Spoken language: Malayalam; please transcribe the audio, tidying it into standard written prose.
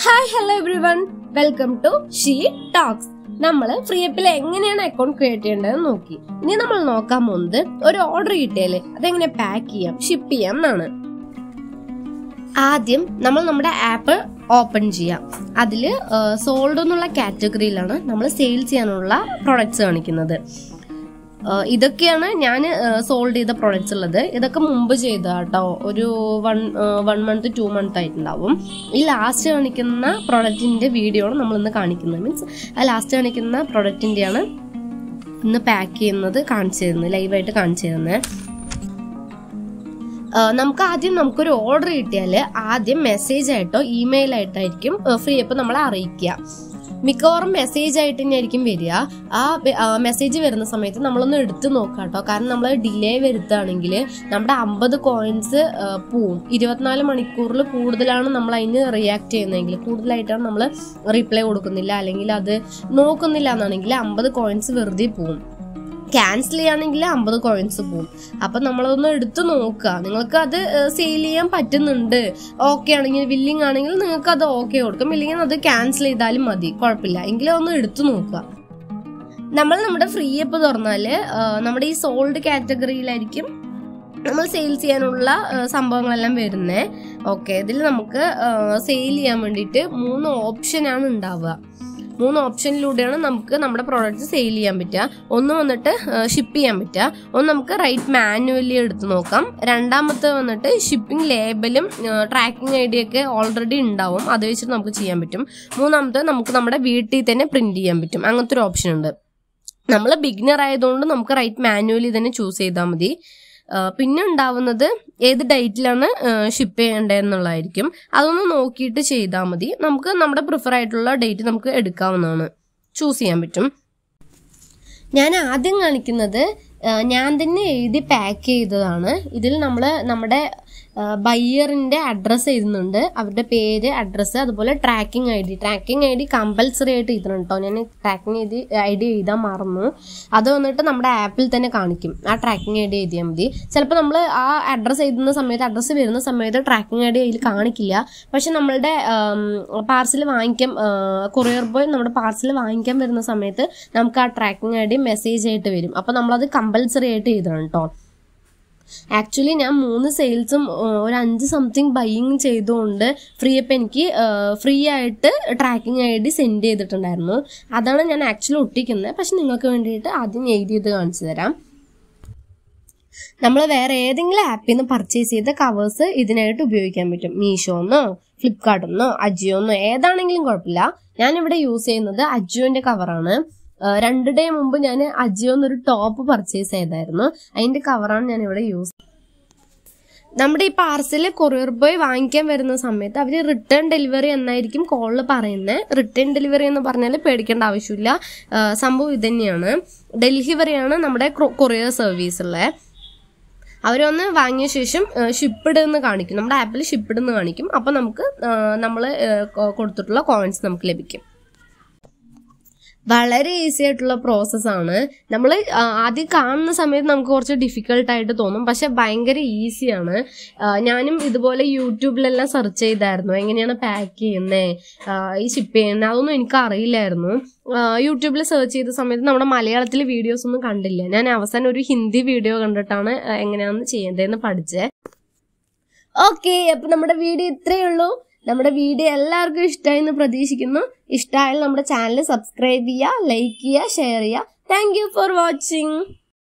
Hi, hello everyone. Welcome to She Talks. നമ്മൾ freeup-ൽ എങ്ങനെയാണ് അക്കൗണ്ട് ക്രിയേറ്റ് ചെയ്യേണ്ടതെന്ന് നോക്കി. ഇനി നമ്മൾ നോക്കാൻ പോകുന്നത് ഒരു ഓർഡർ കിട്ടിയാലേ അതെങ്ങനെ പാക്ക് ചെയ്യാം, ഷിപ്പ് ചെയ്യാം എന്നാണ്. ആദ്യം നമ്മൾ നമ്മുടെ ആപ്പ് ഓപ്പൺ ചെയ്യാം. അതിൽ സോൾഡ് എന്നുള്ള കാറ്റഗറിയിലാണ് നമ്മൾ സെയിൽ ചെയ്യാനുള്ള പ്രൊഡക്ട്സ് കാണിക്കുന്നത്. ഇതൊക്കെയാണ് ഞാൻ സോൾഡ് ചെയ്ത പ്രൊഡക്ട്സ് ഉള്ളത്. ഇതൊക്കെ മുമ്പ് ചെയ്ത കേട്ടോ, ഒരു 1 month 2 month ആയിട്ടുണ്ടാവും. ഈ ലാസ്റ്റ് കാണിക്കുന്ന പ്രൊഡക്റ്റിന്റെ വീഡിയോ ആണ് നമ്മൾ ഇന്ന് കാണിക്കുന്നത്. മീൻസ് ആ ലാസ്റ്റ് കാണിക്കുന്ന പ്രൊഡക്റ്റിന്റെയാണ് ഇന്ന് പാക്ക് ചെയ്യുന്നത് കാണിച്ചു തരുന്നത്, ലൈവായിട്ട് കാണിച്ചു തരുന്നത്. നമുക്കൊരു ഓർഡർ കിട്ടിയാൽ ആദ്യം മെസ്സേജ് ആയിട്ടോ ഇമെയിൽ ആയിട്ടായിരിക്കും freeup നമ്മളെ അറിയിക്കുക. മിക്കവാറും മെസ്സേജ് ആയിട്ട് തന്നെയായിരിക്കും വരിക. ആ മെസ്സേജ് വരുന്ന സമയത്ത് നമ്മളൊന്ന് എടുത്ത് നോക്കാം കേട്ടോ. കാരണം നമ്മൾ ഡിലേ വരുത്തുകയാണെങ്കിൽ നമ്മുടെ 50 കോയിൻസ് പോവും. 24 മണിക്കൂറിൽ കൂടുതലാണ് നമ്മൾ അതിന് റിയാക്ട് ചെയ്യുന്നതെങ്കിൽ, കൂടുതലായിട്ടാണ് നമ്മൾ റീപ്ലൈ കൊടുക്കുന്നില്ല അല്ലെങ്കിൽ അത് നോക്കുന്നില്ല എന്നാണെങ്കിൽ 50 കോയിൻസ് വെറുതെ പോവും. ക്യാൻസൽ ചെയ്യുകയാണെങ്കിൽ 50 കോയിൻസ് പോവും. അപ്പം നമ്മളതൊന്ന് എടുത്ത് നോക്കുക. നിങ്ങൾക്ക് അത് സെയിൽ ചെയ്യാൻ പറ്റുന്നുണ്ട്, ഓക്കെ ആണെങ്കിൽ, വില്ലിങ് ആണെങ്കിൽ നിങ്ങൾക്ക് അത് ഓക്കെ കൊടുക്കും, ഇല്ലെങ്കിൽ അത് ക്യാൻസൽ ചെയ്താലും മതി, കുഴപ്പമില്ല. എങ്കിലും ഒന്ന് എടുത്തു നോക്കുക. നമ്മുടെ freeup തുറന്നാൽ നമ്മുടെ ഈ സോൾഡ് കാറ്റഗറിയിലായിരിക്കും നമ്മൾ സെയിൽ ചെയ്യാനുള്ള സംഭവങ്ങളെല്ലാം വരുന്നത്. ഓക്കെ, ഇതിൽ നമുക്ക് സെയിൽ ചെയ്യാൻ വേണ്ടിയിട്ട് 3 ഓപ്ഷനാണ് ഉണ്ടാവുക. 3 ഓപ്ഷനിലൂടെയാണ് നമുക്ക് നമ്മുടെ പ്രോഡക്റ്റ് സെയിൽ ചെയ്യാൻ പറ്റുക. ഒന്ന് വന്നിട്ട് ഷിപ്പ് ചെയ്യാൻ പറ്റുക, ഒന്ന് നമുക്ക് റൈറ്റ് മാനുവലി എടുത്ത് നോക്കാം, രണ്ടാമത്തെ വന്നിട്ട് ഷിപ്പിംഗ് ലേബലും ട്രാക്കിംഗ് ഐ ഡി ഒക്കെ ഓൾറെഡി ഉണ്ടാവും, അത് വെച്ചിട്ട് നമുക്ക് ചെയ്യാൻ പറ്റും. മൂന്നാമത്തെ നമുക്ക് നമ്മുടെ വീട്ടിൽ തന്നെ പ്രിന്റ് ചെയ്യാൻ പറ്റും. അങ്ങനത്തെ ഒരു ഓപ്ഷൻ ഉണ്ട്. നമ്മൾ ബിഗിനർ ആയതുകൊണ്ട് നമുക്ക് റൈറ്റ് മാനുവലി തന്നെ ചൂസ് ചെയ്താൽ മതി. പിന്നെ ഉണ്ടാവുന്നത് ഏത് ഡേറ്റിലാണ് ഷിപ്പ് ചെയ്യേണ്ടതെന്നുള്ളതായിരിക്കും. അതൊന്ന് നോക്കിയിട്ട് ചെയ്താൽ മതി. നമുക്ക് നമ്മുടെ പ്രിഫർ ആയിട്ടുള്ള ഡേറ്റ് നമുക്ക് എടുക്കാവുന്നതാണ്, ചൂസ് ചെയ്യാൻ പറ്റും. ഞാൻ ആദ്യം കാണിക്കുന്നത് ഞാൻ തന്നെ എഴുതി പാക്ക് ചെയ്തതാണ്. ഇതിൽ നമ്മൾ നമ്മുടെ ബയ്യറിന്റെ അഡ്രസ്സ് എഴുതുന്നുണ്ട്, അവരുടെ പേര്, അഡ്രസ്സ്, അതുപോലെ ട്രാക്കിംഗ് ഐ ഡി കമ്പൽസറി ആയിട്ട് എഴുതണം കേട്ടോ. ഞാൻ ട്രാക്കിംഗ് ഐ ഡി എഴുതാൻ മറന്നു. അത് വന്നിട്ട് നമ്മുടെ ആപ്പിൽ തന്നെ കാണിക്കും. ആ ട്രാക്കിംഗ് ഐ ഡി എഴുതിയാൽ മതി. ചിലപ്പോൾ നമ്മൾ ആ അഡ്രസ്സ് എഴുതുന്ന സമയത്ത്, അഡ്രസ്സ് വരുന്ന സമയത്ത് ട്രാക്കിംഗ് ഐ ഡി അതിൽ കാണിക്കില്ല. പക്ഷെ നമ്മളുടെ പാർസൽ വാങ്ങിക്കാൻ, കൊറിയർ ബോയ് നമ്മുടെ പാർസൽ വാങ്ങിക്കാൻ വരുന്ന സമയത്ത് നമുക്ക് ആ ട്രാക്കിംഗ് ഐ ഡി മെസ്സേജ് ആയിട്ട് വരും. അപ്പോൾ നമ്മളത് കമ്പൽസറി ആയിട്ട് എഴുതണം കേട്ടോ. ആക്ച്വലി ഞാൻ 3 സെയിൽസും ഒരു 5 സംതിങ് ബൈയിങ് ചെയ്തുകൊണ്ട് freeup എനിക്ക് ഫ്രീ ആയിട്ട് ട്രാക്കിംഗ് ഐ ഡി സെൻഡ് ചെയ്തിട്ടുണ്ടായിരുന്നു. അതാണ് ഞാൻ ആക്ച്വലി ഒട്ടിക്കുന്നത്. പക്ഷെ നിങ്ങൾക്ക് വേണ്ടിയിട്ട് ആദ്യം എഴുതിയത് കാണിച്ചു തരാം. നമ്മൾ വേറെ ഏതെങ്കിലും ആപ്പിൽ നിന്ന് പർച്ചേസ് ചെയ്ത കവേഴ്സ് ഇതിനായിട്ട് ഉപയോഗിക്കാൻ പറ്റും. മീഷോന്നോ ഫ്ലിപ്കാർട്ടിന്നോ അജിയോന്നോ ഏതാണെങ്കിലും കുഴപ്പമില്ല. ഞാനിവിടെ യൂസ് ചെയ്യുന്നത് അജിയോന്റെ കവറാണ്. 2 ഡേ മുമ്പ് ഞാൻ അജിയോന്നൊരു ടോപ്പ് പർച്ചേസ് ചെയ്തായിരുന്നു. അതിന്റെ കവറാണ് ഞാൻ ഇവിടെ യൂസ്. നമ്മുടെ ഈ പാർസൽ കൊറിയർ ബോയ് വാങ്ങിക്കാൻ വരുന്ന സമയത്ത് അവർ റിട്ടേൺ ഡെലിവറി എന്നായിരിക്കും കോളിൽ പറയുന്നത്. റിട്ടേൺ ഡെലിവറി എന്ന് പറഞ്ഞാൽ പേടിക്കേണ്ട ആവശ്യമില്ല. സംഭവം ഇതന്നെയാണ്. ഡൽഹി വരെയാണ് നമ്മുടെ കൊറിയർ സർവീസ് ഉള്ളത്. അവരൊന്ന് വാങ്ങിയ ശേഷം ഷിപ്പിഡ് എന്ന് കാണിക്കും, നമ്മുടെ ആപ്പിൽ ഷിപ്പിഡ് എന്ന് കാണിക്കും. അപ്പം നമുക്ക് നമ്മൾ കൊടുത്തിട്ടുള്ള കോയിൻസ് നമുക്ക് ലഭിക്കും. വളരെ ഈസി ആയിട്ടുള്ള പ്രോസസ്സാണ്. നമ്മൾ ആദ്യം കാണുന്ന സമയത്ത് നമുക്ക് കുറച്ച് ഡിഫിക്കൽട്ടായിട്ട് തോന്നും, പക്ഷെ ഭയങ്കര ഈസിയാണ്. ഞാനും ഇതുപോലെ യൂട്യൂബിലെല്ലാം സെർച്ച് ചെയ്തായിരുന്നു എങ്ങനെയാണ് പാക്ക് ചെയ്യുന്നത്, ഈ ഷിപ്പ് ചെയ്യുന്നത്, അതൊന്നും എനിക്ക് അറിയില്ലായിരുന്നു. യൂട്യൂബിൽ സെർച്ച് ചെയ്ത സമയത്ത് നമ്മുടെ മലയാളത്തിൽ വീഡിയോസ് ഒന്നും കണ്ടില്ല. ഞാൻ അവസാനം ഒരു ഹിന്ദി വീഡിയോ കണ്ടിട്ടാണ് എങ്ങനെയാണെന്ന് ചെയ്യേണ്ടതെന്ന് പഠിച്ചത്. ഓക്കെ, അപ്പം നമ്മുടെ വീഡിയോ ഇത്രയേ ഉള്ളൂ. നമ്മുടെ വീഡിയോ എല്ലാവർക്കും ഇഷ്ടമായി എന്ന് പ്രതീക്ഷിക്കുന്നു. ഇഷ്ടമായാൽ നമ്മുടെ ചാനൽ സബ്സ്ക്രൈബ് ചെയ്യുക, ലൈക്ക് ചെയ്യുക, ഷെയർ ചെയ്യുക. Thank you for watching.